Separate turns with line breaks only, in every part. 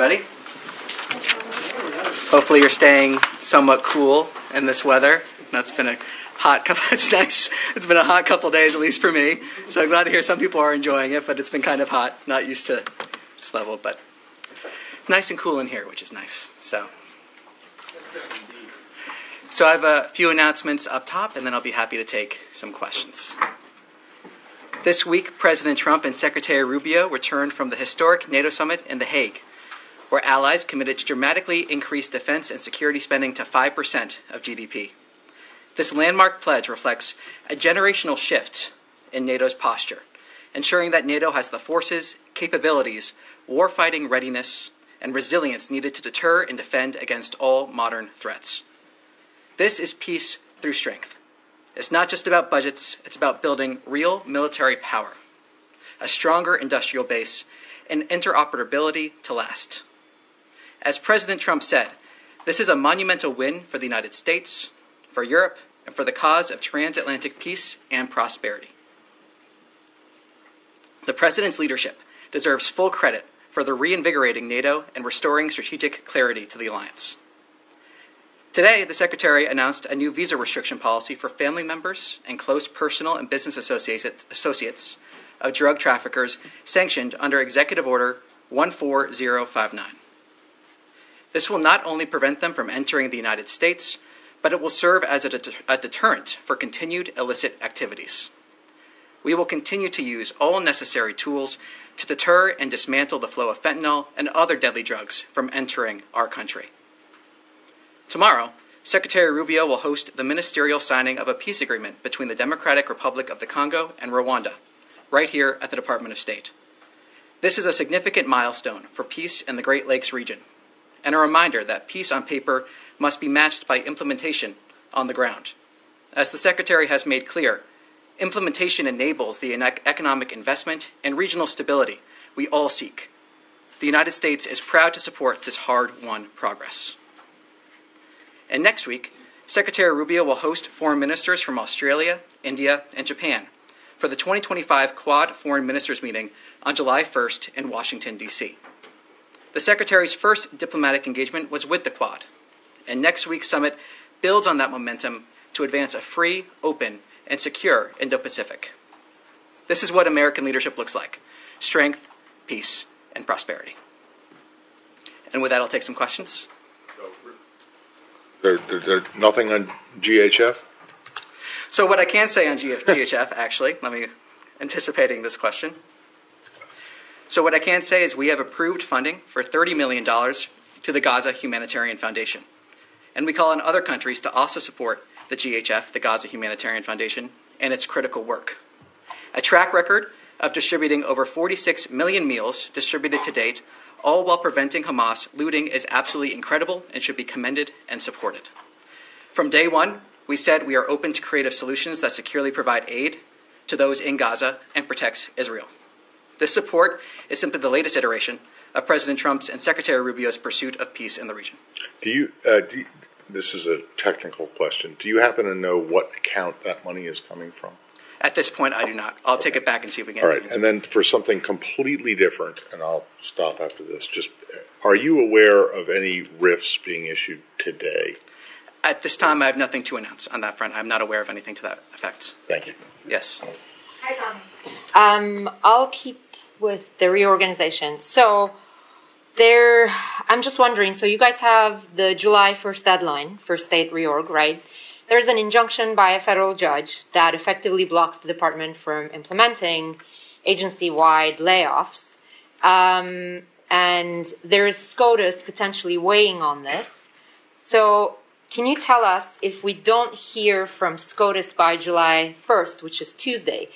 everybody. Hopefully you're staying somewhat cool in this weather. That's been a hot couple. It's nice. It's been a hot couple days, at least for me. So I'm glad to hear some people are enjoying it, but it's been kind of hot. Not used to this level, but nice and cool in here, which is nice. So I have a few announcements up top, and then I'll be happy to take some questions. This week, President Trump and Secretary Rubio returned from the historic NATO summit in The Hague, where allies committed to dramatically increase defense and security spending to 5% of GDP. This landmark pledge reflects a generational shift in NATO's posture, ensuring that NATO has the forces, capabilities, warfighting readiness, and resilience needed to deter and defend against all modern threats. This is peace through strength. It's not just about budgets, it's about building real military power, a stronger industrial base, and interoperability to last. As President Trump said, this is a monumental win for the United States, for Europe, and for the cause of transatlantic peace and prosperity. The President's leadership deserves full credit for the reinvigorating NATO and restoring strategic clarity to the alliance. Today, the Secretary announced a new visa restriction policy for family members and close personal and business associates of drug traffickers sanctioned under Executive Order 14059. This will not only prevent them from entering the United States, but it will serve as a deterrent for continued illicit activities. We will continue to use all necessary tools to deter and dismantle the flow of fentanyl and other deadly drugs from entering our country. Tomorrow, Secretary Rubio will host the ministerial signing of a peace agreement between the Democratic Republic of the Congo and Rwanda, right here at the Department of State. This is a significant milestone for peace in the Great Lakes region, and a reminder that peace on paper must be matched by implementation on the ground. As the Secretary has made clear, implementation enables the economic investment and regional stability we all seek. The United States is proud to support this hard-won progress. And next week, Secretary Rubio will host foreign ministers from Australia, India, and Japan for the 2025 Quad Foreign Ministers meeting on July 1st in Washington, D.C. The Secretary's first diplomatic engagement was with the Quad, and next week's summit builds on that momentum to advance a free, open, and secure Indo-Pacific. This is what American leadership looks like: strength, peace, and prosperity. And with that, I'll take some questions.
There's nothing on GHF?
So what I can say on GHF, actually, anticipating this question. So what I can say is we have approved funding for $30 million to the Gaza Humanitarian Foundation. And we call on other countries to also support the GHF, the Gaza Humanitarian Foundation, and its critical work. A track record of distributing over 46 million meals distributed to date, all while preventing Hamas looting, is absolutely incredible and should be commended and supported. From day one, we said we are open to creative solutions that securely provide aid to those in Gaza and protects Israel. This support is simply the latest iteration of President Trump's and Secretary Rubio's pursuit of peace in the region.
This is a technical question. Do you happen to know what account that money is coming from?
At this point, I do not. I'll take it back and see if we can.
All right, and then for something completely different, and I'll stop after this, just are you aware of any RIFs being issued today?
At this time, I have nothing to announce on that front. I'm not aware of anything to that effect.
Thank you.
Yes.
Hi, Tommy. I'll keep with the reorganization. So I'm just wondering, so you guys have the July 1st deadline for state reorg, right? There's an injunction by a federal judge that effectively blocks the department from implementing agency-wide layoffs. And there's SCOTUS potentially weighing on this. So can you tell us, if we don't hear from SCOTUS by July 1st, which is Tuesday,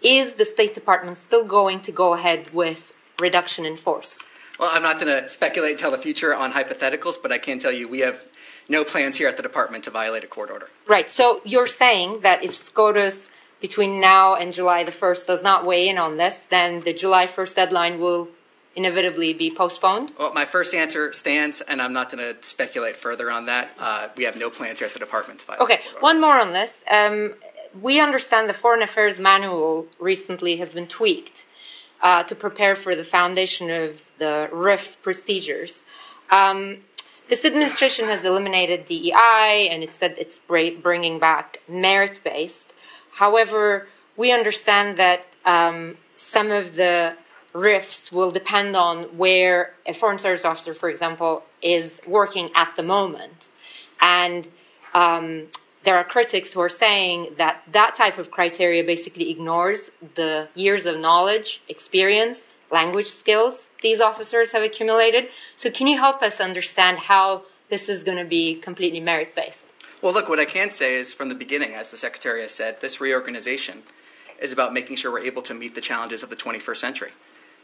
is the State Department still going to go ahead with reduction in force?
Well, I'm not going to speculate and tell the future on hypotheticals, but I can tell you we have no plans here at the department to violate a court order.
Right. So you're saying that if SCOTUS between now and July the 1st does not weigh in on this, then the July 1st deadline will inevitably be postponed?
Well, my first answer stands, and I'm not going to speculate further on that. We have no plans here at the department to violate.
Okay. One more on this. We understand the Foreign Affairs Manual recently has been tweaked to prepare for the foundation of the RIF procedures. This administration has eliminated DEI, and it said it's bringing back merit-based. However, we understand that some of the RIFs will depend on where a foreign service officer, for example, is working at the moment. And there are critics who are saying that that type of criteria basically ignores the years of knowledge, experience, language skills these officers have accumulated. So can you help us understand how this is going to be completely merit-based?
Well, look, what I can say is from the beginning, as the Secretary has said, this reorganization is about making sure we're able to meet the challenges of the 21st century,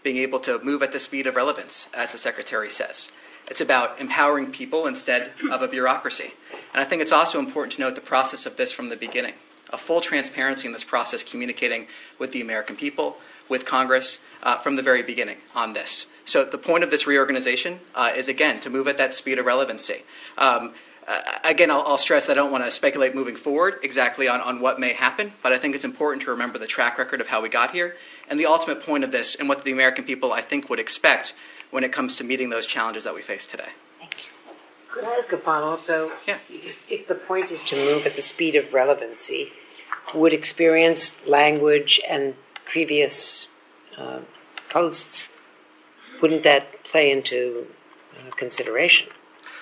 being able to move at the speed of relevance, as the Secretary says. It's about empowering people instead of a bureaucracy. And I think it's also important to note the process of this from the beginning, a full transparency in this process, communicating with the American people, with Congress, from the very beginning on this. So the point of this reorganization is, again, to move at that speed of relevancy. Again, I'll stress that I don't want to speculate moving forward exactly on what may happen, but I think it's important to remember the track record of how we got here and the ultimate point of this and what the American people, I think, would expect when it comes to meeting those challenges that we face today.
Thank you.
Could I ask a follow-up, though?
Yeah.
If the point is to move at the speed of relevancy, would experience, language, and previous posts, wouldn't that play into consideration?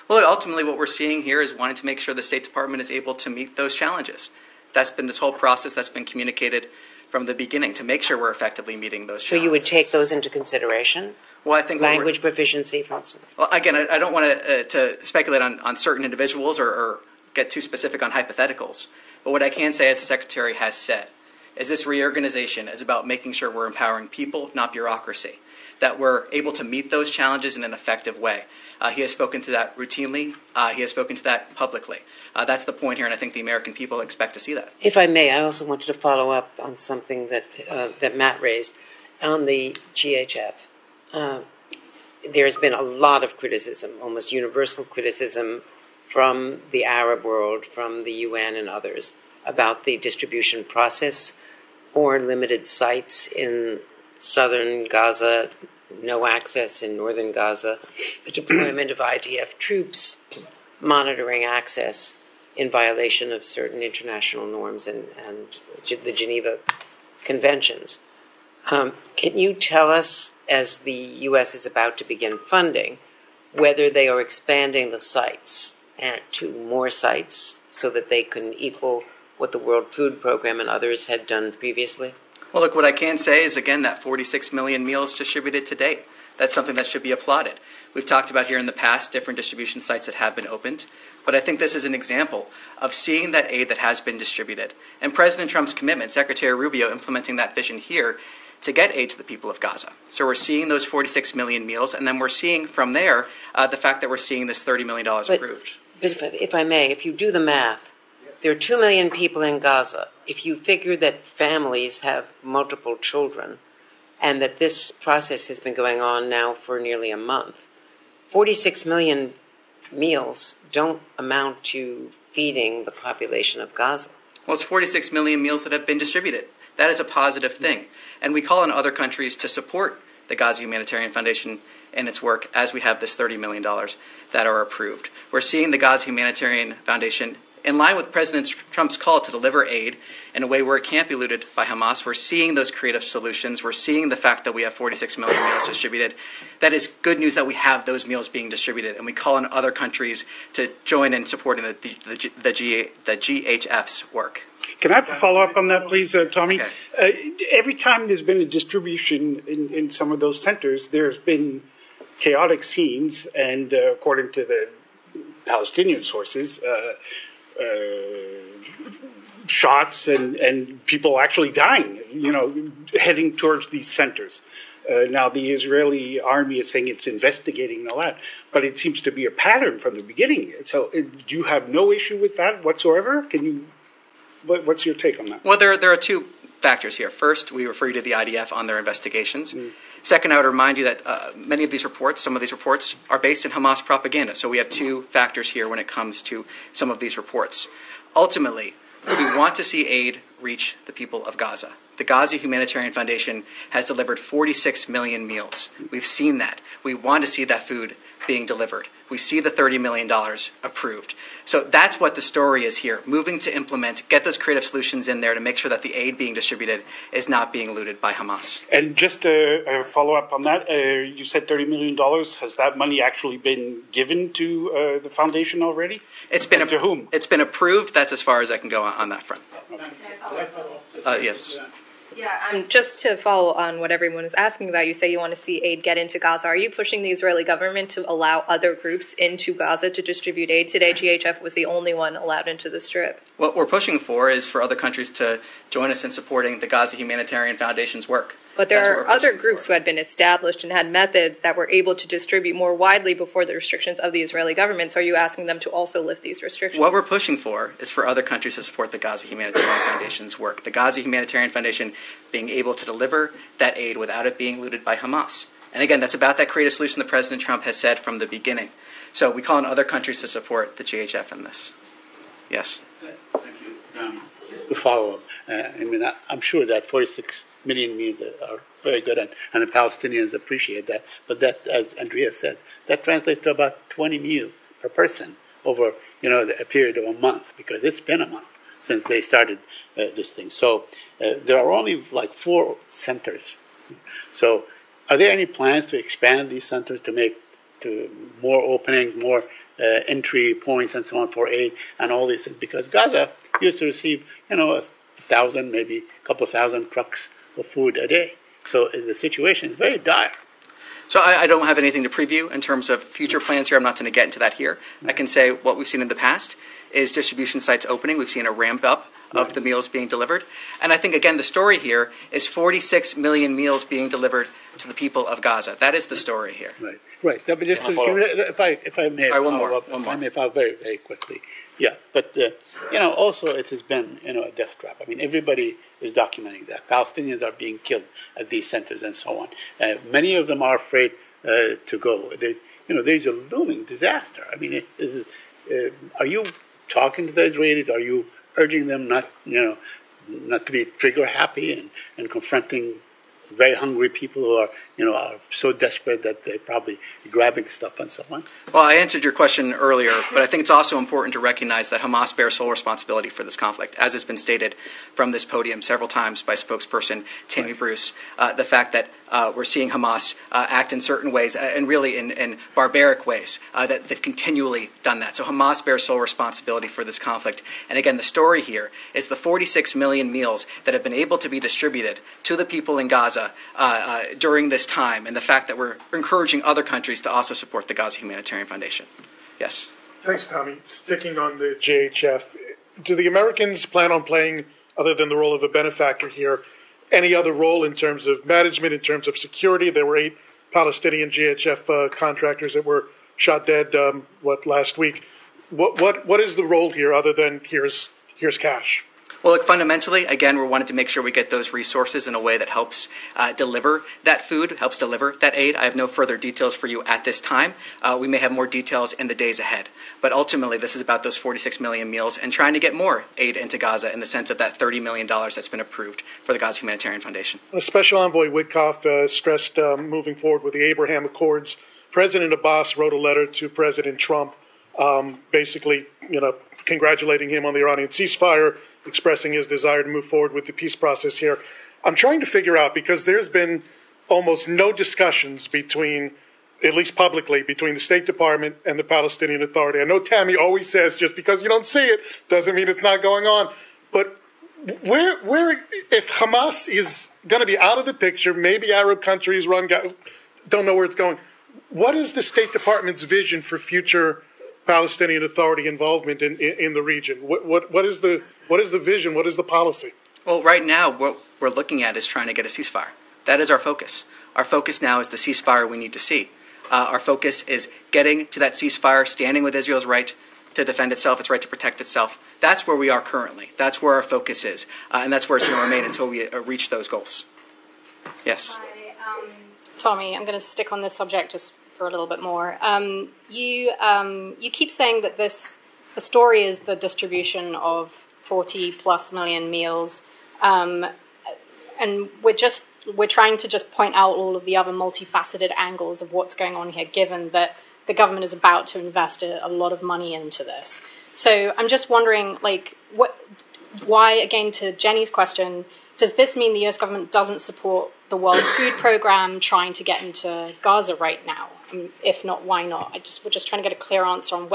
Well, ultimately what we're seeing here is wanting to make sure the State Department is able to meet those challenges. That's been this whole process that's been communicated from the beginning to make sure we're effectively meeting those challenges.
So you would take those into consideration?
Well, I think
language proficiency, for instance?
Well, again, I don't want to speculate on certain individuals or get too specific on hypotheticals. But what I can say, as the Secretary has said, is this reorganization is about making sure we're empowering people, not bureaucracy, that we're able to meet those challenges in an effective way. He has spoken to that routinely. He has spoken to that publicly. That's the point here, and I think the American people expect to see that.
If I may, I also wanted to follow up on something that Matt raised on the GHF. There has been a lot of criticism, almost universal criticism, from the Arab world, from the UN and others, about the distribution process or limited sites in southern Gaza, no access in northern Gaza, the deployment of IDF troops, monitoring access in violation of certain international norms and the Geneva Conventions. Can you tell us, as the U.S. is about to begin funding, whether they are expanding the sites to more sites so that they can equal what the World Food Program and others had done previously?
Well, look, what I can say is, again, that 46 million meals distributed to date. That's something that should be applauded. We've talked about here in the past different distribution sites that have been opened, but I think this is an example of seeing that aid that has been distributed. And President Trump's commitment, Secretary Rubio implementing that vision here to get aid to the people of Gaza. So we're seeing those 46 million meals, and then we're seeing from there the fact that we're seeing this $30 million approved.
But if I may, if you do the math, there are 2 million people in Gaza. If you figure that families have multiple children and that this process has been going on now for nearly a month, 46 million meals don't amount to feeding the population of Gaza.
Well, it's 46 million meals that have been distributed. That is a positive thing. And we call on other countries to support the Gaza Humanitarian Foundation in its work as we have this $30 million that are approved. We're seeing the Gaza Humanitarian Foundation in line with President Trump's call to deliver aid in a way where it can't be looted by Hamas. We're seeing those creative solutions. We're seeing the fact that we have 46 million meals distributed. That is good news that we have those meals being distributed, and we call on other countries to join in supporting the GHF's work.
Can I follow up on that, please, Tommy?
Okay.
Every time there's been a distribution in some of those centers, there's been chaotic scenes, and according to the Palestinian sources, shots and people actually dying, heading towards these centers. Now, the Israeli army is saying it's investigating all that, but it seems to be a pattern from the beginning. So do you have no issue with that whatsoever? What's your take on that?
Well, there are two factors here. First, we refer you to the IDF on their investigations. Second, I would remind you that some of these reports are based in Hamas propaganda. So we have two factors here when it comes to some of these reports. Ultimately, we want to see aid reach the people of Gaza. The Gaza Humanitarian Foundation has delivered 46 million meals. We've seen that. We want to see that food being delivered. We see the $30 million approved. So that's what the story is here, moving to implement, get those creative solutions in there to make sure that the aid being distributed is not being looted by Hamas.
And just a follow-up on that, you said $30 million. Has that money actually been given to the foundation already?
It's been
to whom?
It's been approved. That's as far as I can go on that front. Yes.
Yeah, just to follow on what everyone is asking about, you say you want to see aid get into Gaza. Are you pushing the Israeli government to allow other groups into Gaza to distribute aid? Today, GHF was the only one allowed into the Strip.
What we're pushing for is for other countries to join us in supporting the Gaza Humanitarian Foundation's work.
But there are other groups who had been established and had methods that were able to distribute more widely before the restrictions of the Israeli government. So are you asking them to also lift these restrictions?
What we're pushing for is for other countries to support the Gaza Humanitarian Foundation's work. The Gaza Humanitarian Foundation being able to deliver that aid without it being looted by Hamas. And again, that's about that creative solution that President Trump has said from the beginning. So we call on other countries to support the GHF in this. Yes.
Thank you. Just to follow up, I'm sure that 46 million meals are very good, and the Palestinians appreciate that. But that, as Andrea said, that translates to about 20 meals per person over a period of a month, because it's been a month since they started this thing. So there are only like 4 centers. So are there any plans to expand these centers to make more opening, more entry points and so on for aid and all these things? Because Gaza used to receive 1,000, maybe a couple thousand trucks of food a day. So the situation is very dire.
So I don't have anything to preview in terms of future plans here. I'm not going to get into that here. I can say what we've seen in the past is distribution sites opening. We've seen a ramp up of the meals being delivered. And I think, again, the story here is 46 million meals being delivered to the people of Gaza. That is the story here.
Right. But just if I may follow very, very quickly. Yeah, but also it has been a death trap. Everybody is documenting that Palestinians are being killed at these centers and so on. Many of them are afraid to go. There's a looming disaster. Are you talking to the Israelis? Are you urging them not to be trigger happy and confronting very hungry people who are so desperate that they're probably grabbing stuff and so on?
Well, I answered your question earlier, but I think it's also important to recognize that Hamas bears sole responsibility for this conflict, as has been stated from this podium several times by spokesperson Tammy Bruce. The fact that we're seeing Hamas act in certain ways, and really in barbaric ways, that they've continually done that. So Hamas bears sole responsibility for this conflict. And again, the story here is the 46 million meals that have been able to be distributed to the people in Gaza during this time, and the fact that we're encouraging other countries to also support the Gaza Humanitarian Foundation. Yes.
Thanks, Tommy. Sticking on the JHF, do the Americans plan on playing, other than the role of a benefactor here, any other role in terms of management, in terms of security? There were 8 Palestinian GHF contractors that were shot dead, last week. What is the role here, other than here's cash?
Well, look, fundamentally, again, we wanted to make sure we get those resources in a way that helps deliver that food, helps deliver that aid. I have no further details for you at this time. We may have more details in the days ahead. But ultimately, this is about those 46 million meals and trying to get more aid into Gaza in the sense of that $30 million that's been approved for the Gaza Humanitarian Foundation.
Special Envoy Witkoff stressed moving forward with the Abraham Accords. President Abbas wrote a letter to President Trump, basically, congratulating him on the Iranian ceasefire, expressing his desire to move forward with the peace process here. I'm trying to figure out, because there's been almost no discussions between, at least publicly, between the State Department and the Palestinian Authority. I know Tammy always says just because you don't see it doesn't mean it's not going on. But where if Hamas is going to be out of the picture, maybe Arab countries don't know where it's going, what is the State Department's vision for future Palestinian Authority involvement in the region? What is the vision? What is the policy?
Well, right now, what we're looking at is trying to get a ceasefire. That is our focus. Our focus now is the ceasefire we need to see. Our focus is getting to that ceasefire, standing with Israel's right to defend itself, its right to protect itself. That's where we are currently. That's where our focus is. And that's where it's going to remain until we reach those goals. Yes?
Hi, Tommy, I'm going to stick on this subject just for a little bit more. You keep saying that the story is the distribution of 40 plus million meals. And we're trying to just point out all of the other multifaceted angles of what's going on here, given that the government is about to invest a lot of money into this. So I'm just wondering, why, again, to Jenny's question, does this mean the US government doesn't support the World Food Program trying to get into Gaza right now? If not, why not? We're just trying to get a clear answer on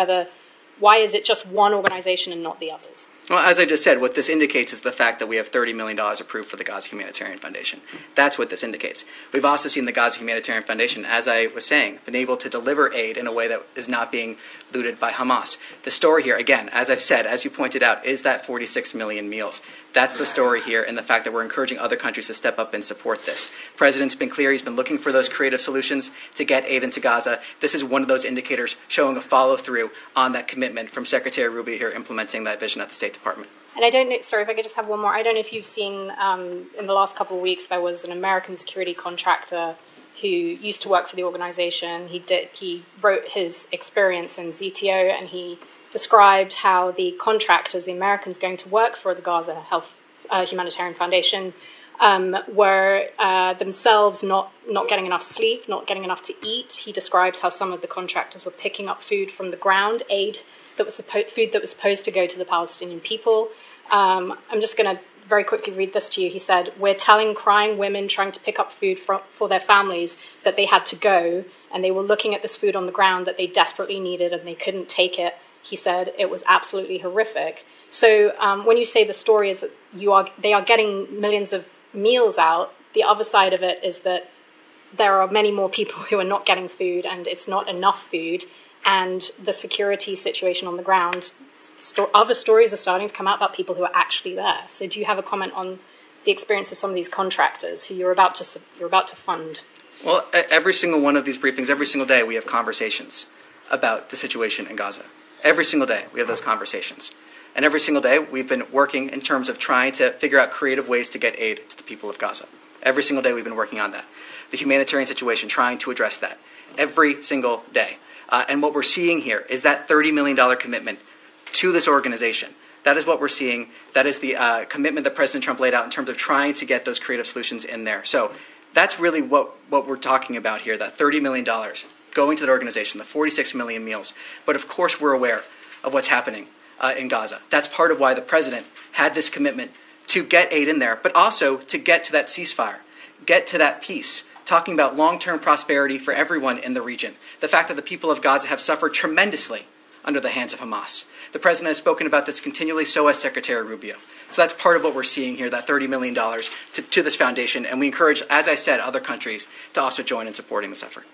why is it just one organization and not the others?
Well, as I just said, what this indicates is the fact that we have $30 million approved for the Gaza Humanitarian Foundation. That's what this indicates. We've also seen the Gaza Humanitarian Foundation, as I was saying, been able to deliver aid in a way that is not being looted by Hamas. The story here, again, as I've said, as you pointed out, is that 46 million meals. That's the story here, and the fact that we're encouraging other countries to step up and support this. The President's been clear. He's been looking for those creative solutions to get aid into Gaza. This is one of those indicators showing a follow-through on that commitment from Secretary Rubio here implementing that vision at the State Department.
And I don't know, sorry, if I could just have one more. I don't know if you've seen in the last couple of weeks, there was an American security contractor who used to work for the organization. He wrote his experience in ZTO, and he described how the contractors, the Americans going to work for the Gaza Humanitarian Foundation, were themselves not getting enough sleep, not getting enough to eat. He describes how some of the contractors were picking up food from the ground, food that was supposed to go to the Palestinian people. I'm just going to very quickly read this to you. He said, "We're telling crying women trying to pick up food for their families that they had to go, and they were looking at this food on the ground that they desperately needed, and they couldn't take it." He said it was absolutely horrific. So when you say the story is that they are getting millions of meals out, the other side of it is that there are many more people who are not getting food, and it's not enough food. And the security situation on the ground, other stories are starting to come out about people who are actually there. So do you have a comment on the experience of some of these contractors who you're about to fund?
Well, every single one of these briefings, every single day, we have conversations about the situation in Gaza. Every single day, we have those conversations. And every single day, we've been working in terms of trying to figure out creative ways to get aid to the people of Gaza. Every single day, we've been working on that. The humanitarian situation, trying to address that. Every single day. And what we're seeing here is that $30 million commitment to this organization. That is what we're seeing. That is the commitment that President Trump laid out in terms of trying to get those creative solutions in there. So that's really what we're talking about here, that $30 million going to that organization, the 46 million meals. But of course we're aware of what's happening in Gaza. That's part of why the President had this commitment to get aid in there, but also to get to that ceasefire, get to that peace, talking about long-term prosperity for everyone in the region. The fact that the people of Gaza have suffered tremendously under the hands of Hamas. The President has spoken about this continually, so has Secretary Rubio. So that's part of what we're seeing here, that $30 million to this foundation. And we encourage, as I said, other countries to also join in supporting this effort.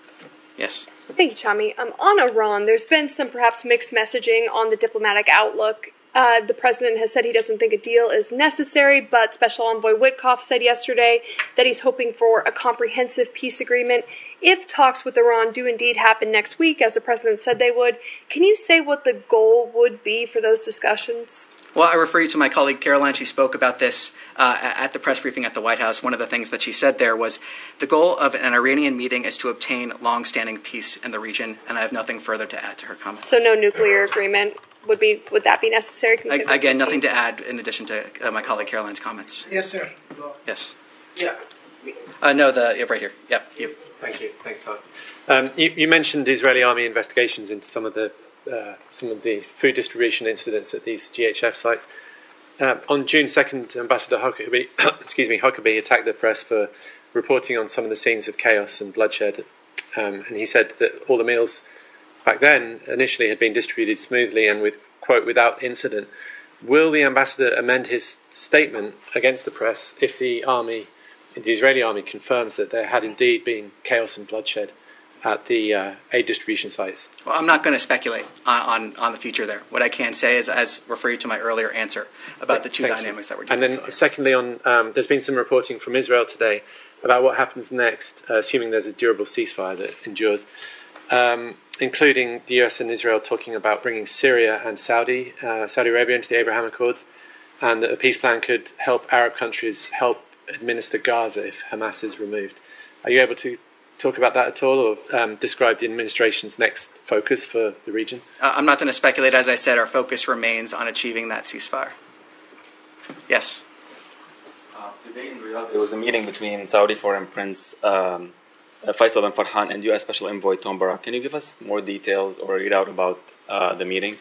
Yes.
Thank you, Tommy. On Iran, there's been some perhaps mixed messaging on the diplomatic outlook. The president has said he doesn't think a deal is necessary, but Special Envoy Witkoff said yesterday that he's hoping for a comprehensive peace agreement. If talks with Iran do indeed happen next week, as the president said they would, can you say what the goal would be for those discussions?
Well, I refer you to my colleague Caroline. She spoke about this at the press briefing at the White House. One of the things that she said there was the goal of an Iranian meeting is to obtain long-standing peace in the region, and I have nothing further to add to her comments.
So no nuclear agreement would that be necessary?
Again, nothing to add in addition to my colleague Caroline's comments.
Yes, sir.
Yes.
Yeah.
No, right here. Yep. You.
Thank you. Thanks, Todd.
You mentioned Israeli army investigations into some of the food distribution incidents at these GHF sites. On June 2nd, Ambassador Huckabee attacked the press for reporting on some of the scenes of chaos and bloodshed, and he said that all the meals back then initially had been distributed smoothly and without incident. Will the ambassador amend his statement against the press if the Israeli army confirms that there had indeed been chaos and bloodshed at the aid distribution sites?
Well, I'm not going to speculate on the future there. What I can say is, as refer you to my earlier answer about the two dynamics that we're dealing with.
And then secondly, there's been some reporting from Israel today about what happens next, assuming there's a durable ceasefire that endures, including the US and Israel talking about bringing Syria and Saudi Arabia into the Abraham Accords, and that a peace plan could help Arab countries help administer Gaza if Hamas is removed. Are you able to talk about that at all, or describe the administration's next focus for the region?
I'm not going to speculate. As I said, our focus remains on achieving that ceasefire. Yes.
Today in Riyadh, there was a meeting between Saudi Foreign Prince Faisal bin Farhan and U.S. Special Envoy Tom Barak. Can you give us more details or read out about the meeting?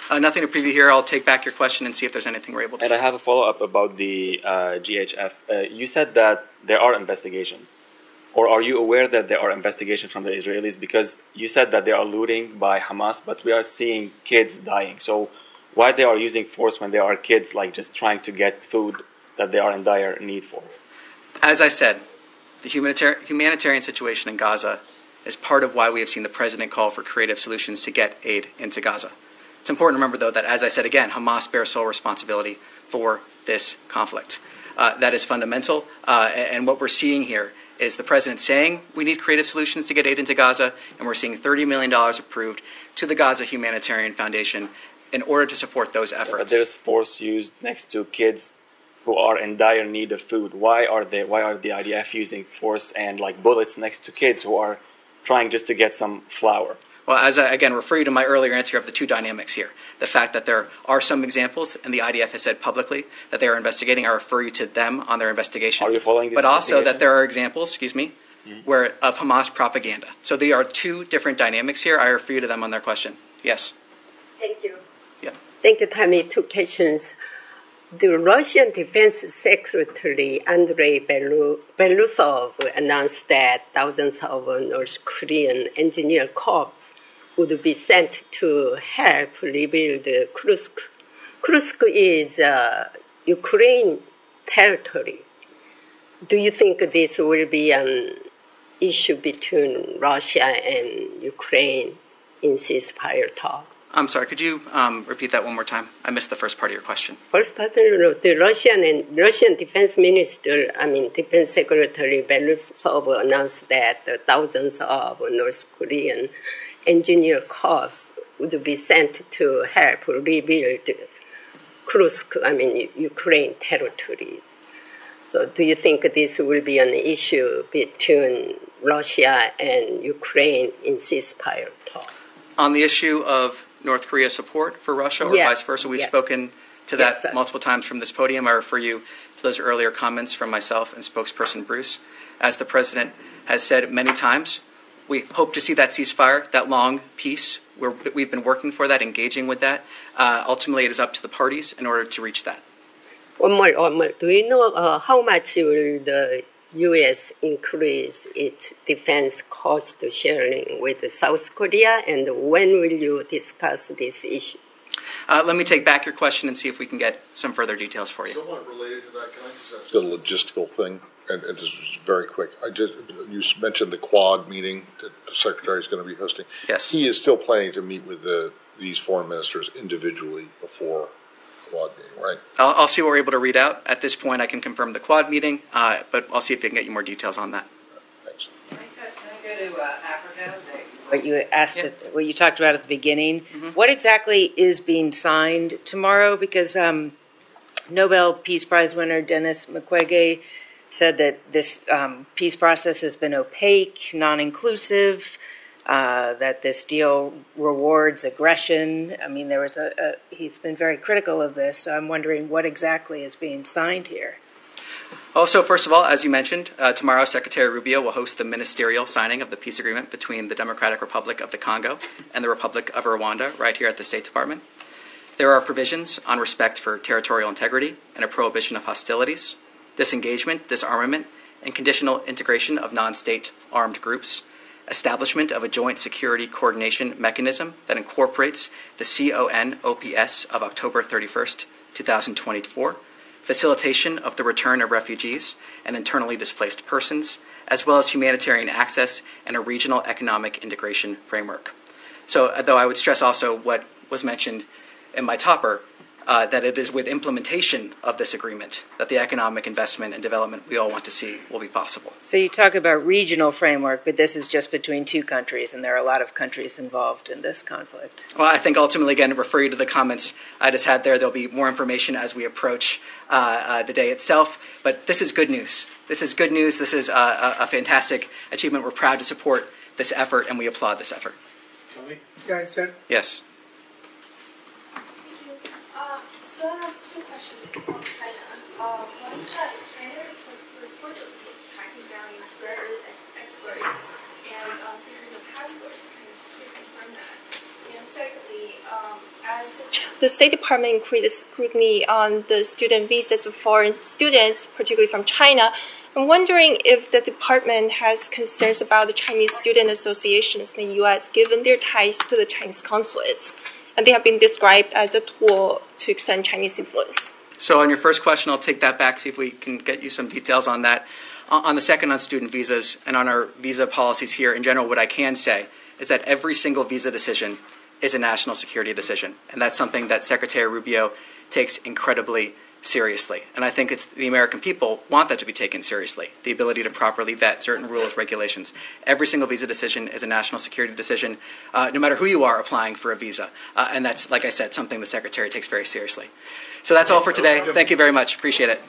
Nothing to preview here. I'll take back your question and see if there's anything we're able to.
And I have a follow-up about the GHF. You said that there are investigations. Or are you aware that there are investigations from the Israelis? Because you said that they are looting by Hamas, but we are seeing kids dying. So why they are using force when there are kids like just trying to get food that they are in dire need for?
As I said, the humanitarian situation in Gaza is part of why we have seen the president call for creative solutions to get aid into Gaza. It's important to remember, though, that, as I said again, Hamas bears sole responsibility for this conflict. That is fundamental, and what we're seeing here is the president saying we need creative solutions to get aid into Gaza, and we're seeing $30 million approved to the Gaza Humanitarian Foundation in order to support those efforts.
But there's force used next to kids who are in dire need of food. Why are the IDF using force and like bullets next to kids who are trying just to get some flour?
Well, as I, again, refer you to my earlier answer of the two dynamics here. The fact that there are some examples, and the IDF has said publicly that they are investigating. I refer you to them on their investigation.
Are you following this?
But also that there are examples, where of Hamas propaganda. So there are two different dynamics here. I refer you to them on their question. Yes.
Thank you.
Yeah.
Thank you, Tammy. Two questions. The Russian Defense Secretary Andrei Belousov announced that thousands of North Korean engineer corps would be sent to help rebuild Kursk. Kursk is Ukraine territory. Do you think this will be an issue between Russia and Ukraine in ceasefire talks?
I'm sorry, could you repeat that one more time? I missed the first part of your question.
First part, the Russian Defense Defense Secretary Belousov announced that thousands of North Korean engineer corps would be sent to help rebuild Kursk, Ukraine territories. So do you think this will be an issue between Russia and Ukraine in ceasefire talks?
On the issue of North Korea's support for Russia or vice versa, we've spoken to that multiple times from this podium. I refer you to those earlier comments from myself and spokesperson Bruce. As the president has said many times, we hope to see that ceasefire, that long peace. We've been working for that, engaging with that. Ultimately, it is up to the parties in order to reach that.
One more. Do you know how much will the U.S. increase its defense cost sharing with South Korea, and when will you discuss this issue?
Let me take back your question and see if we can get some further details for you.
Somewhat related to that, can I just ask a logistical thing, and just very quick? You mentioned the Quad meeting that the Secretary is going to be hosting.
Yes.
He is still planning to meet with these foreign ministers individually before Quad meeting, right?
I'll see what we're able to read out. At this point, I can confirm the Quad meeting, but I'll see if I can get you more details on that.
Thanks.
Can I go to Africa? What you asked, what you talked about at the beginning. Mm-hmm. What exactly is being signed tomorrow? Because Nobel Peace Prize winner Denis Mukwege said that this peace process has been opaque, non-inclusive, that this deal rewards aggression. I mean, he's been very critical of this, so I'm wondering what exactly is being signed here.
Also, first of all, as you mentioned, tomorrow Secretary Rubio will host the ministerial signing of the peace agreement between the Democratic Republic of the Congo and the Republic of Rwanda right here at the State Department. There are provisions on respect for territorial integrity and a prohibition of hostilities, disengagement, disarmament, and conditional integration of non-state armed groups, establishment of a joint security coordination mechanism that incorporates the CONOPS of October 31st, 2024, facilitation of the return of refugees and internally displaced persons, as well as humanitarian access and a regional economic integration framework. So, though I would stress also what was mentioned in my topper, that it is with implementation of this agreement that the economic investment and development we all want to see will be possible.
So you talk about regional framework, but this is just between two countries, and there are a lot of countries involved in this conflict.
Well, I think ultimately, again, refer you to the comments I just had there. There'll be more information as we approach the day itself. But this is good news. This is good news. This is a fantastic achievement. We're proud to support this effort, and we applaud this effort. Yes.
So I have two questions on China.
One is that China reportedly is tracking down its rare earth exports and seizing the passports. Can you please confirm that? And secondly, as the State Department increases scrutiny on the student visas of foreign students, particularly from China, I'm wondering if the department has concerns about the Chinese student associations in the U.S., given their ties to the Chinese consulates, and they have been described as a tool to extend Chinese influence.
So on your first question, I'll take that back, see if we can get you some details on that. On the second, on student visas and on our visa policies here in general, what I can say is that every single visa decision is a national security decision, and that's something that Secretary Rubio takes incredibly seriously. And I think it's the American people want that to be taken seriously, the ability to properly vet certain rules, regulations. Every single visa decision is a national security decision, no matter who you are applying for a visa. And that's, like I said, something the Secretary takes very seriously. So that's all for today. Thank you very much. Appreciate it.